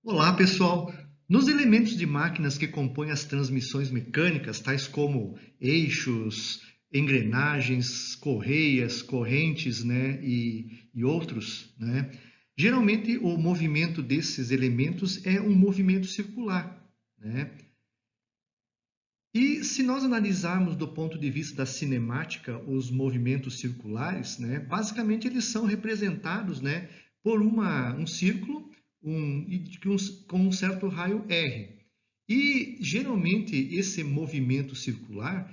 Olá, pessoal! Nos elementos de máquinas que compõem as transmissões mecânicas, tais como eixos, engrenagens, correias, correntes, né, e outros, né, geralmente o movimento desses elementos é um movimento circular, né? E se nós analisarmos do ponto de vista da cinemática os movimentos circulares, né, basicamente eles são representados, né, por um círculo com um certo raio R. E geralmente esse movimento circular,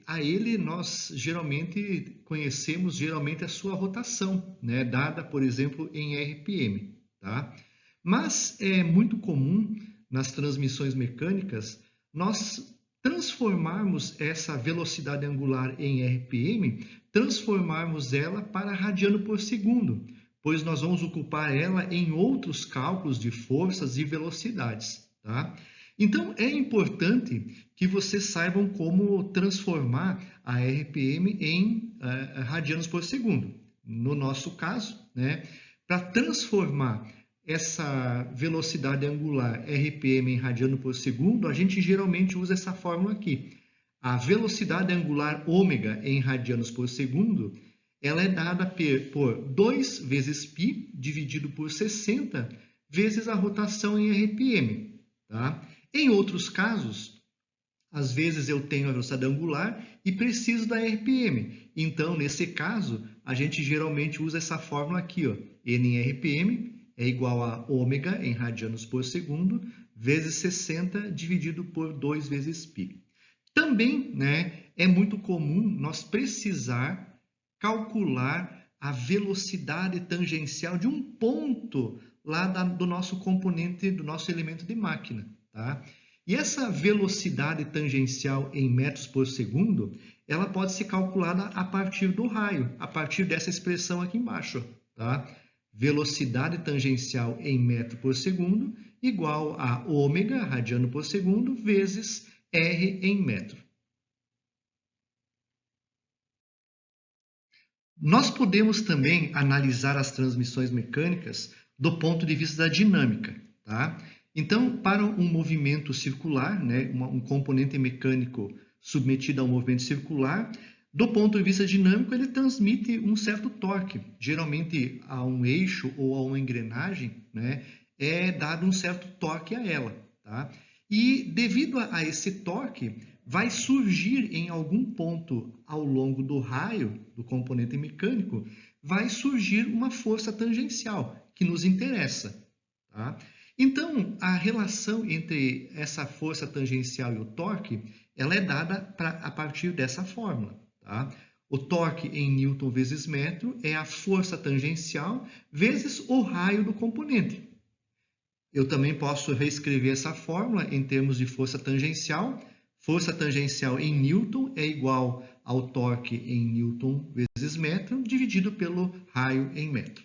a ele nós geralmente conhecemos geralmente a sua rotação, né, dada, por exemplo, em RPM, tá? Mas é muito comum nas transmissões mecânicas nós transformarmos essa velocidade angular em RPM, transformarmos ela para radiano por segundo, pois nós vamos ocupar ela em outros cálculos de forças e velocidades, tá? Então, é importante que vocês saibam como transformar a RPM em radianos por segundo. No nosso caso, né, para transformar essa velocidade angular RPM em radiano por segundo, a gente geralmente usa essa fórmula aqui. A velocidade angular ômega em radianos por segundo, ela é dada por 2 vezes π dividido por 60 vezes a rotação em RPM. Tá? Em outros casos, às vezes eu tenho a velocidade angular e preciso da RPM. Então, nesse caso, a gente geralmente usa essa fórmula aqui, ó. N em RPM é igual a ômega em radianos por segundo vezes 60 dividido por 2 vezes π. Também, né, é muito comum nós precisar calcular a velocidade tangencial de um ponto lá do nosso componente, do nosso elemento de máquina, tá? E essa velocidade tangencial em metros por segundo, ela pode ser calculada a partir do raio, a partir dessa expressão aqui embaixo, tá? Velocidade tangencial em metro por segundo igual a ômega, radiano por segundo, vezes R em metro. Nós podemos também analisar as transmissões mecânicas do ponto de vista da dinâmica, tá? Então, para um movimento circular, né, um componente mecânico submetido a um movimento circular, do ponto de vista dinâmico, ele transmite um certo torque. Geralmente, a um eixo ou a uma engrenagem, né, é dado um certo torque a ela, tá? E devido a esse torque, vai surgir em algum ponto ao longo do raio do componente mecânico, vai surgir uma força tangencial que nos interessa, tá? Então, a relação entre essa força tangencial e o torque, ela é dada a partir dessa fórmula, tá? O torque em Newton vezes metro é a força tangencial vezes o raio do componente. Eu também posso reescrever essa fórmula em termos de força tangencial. Força tangencial em Newton é igual ao torque em Newton vezes metro, dividido pelo raio em metro.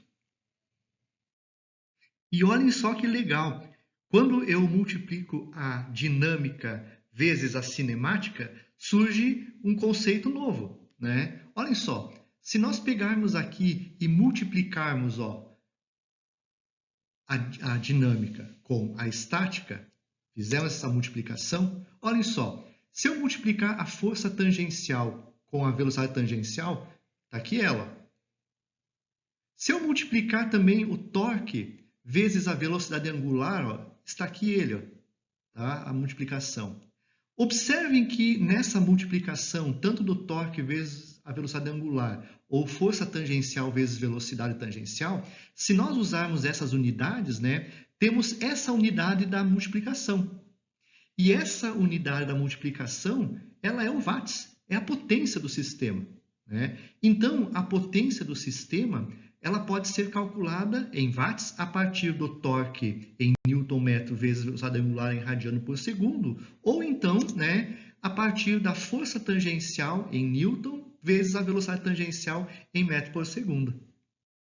E olhem só que legal, quando eu multiplico a dinâmica vezes a cinemática, surge um conceito novo, né? Olhem só, se nós pegarmos aqui e multiplicarmos, ó, a dinâmica com a estática, fizemos essa multiplicação, olhem só, se eu multiplicar a força tangencial com a velocidade tangencial, está aqui ela. Se eu multiplicar também o torque vezes a velocidade angular, ó, está aqui ele, ó, tá? A multiplicação. Observem que nessa multiplicação, tanto do torque vezes a velocidade angular ou força tangencial vezes velocidade tangencial, se nós usarmos essas unidades, né, temos essa unidade da multiplicação. E essa unidade da multiplicação, ela é o watts, é a potência do sistema, né? Então, a potência do sistema, ela pode ser calculada em watts a partir do torque em newton-metro vezes velocidade angular em radiano por segundo, ou então, né, a partir da força tangencial em newton vezes a velocidade tangencial em metro por segundo.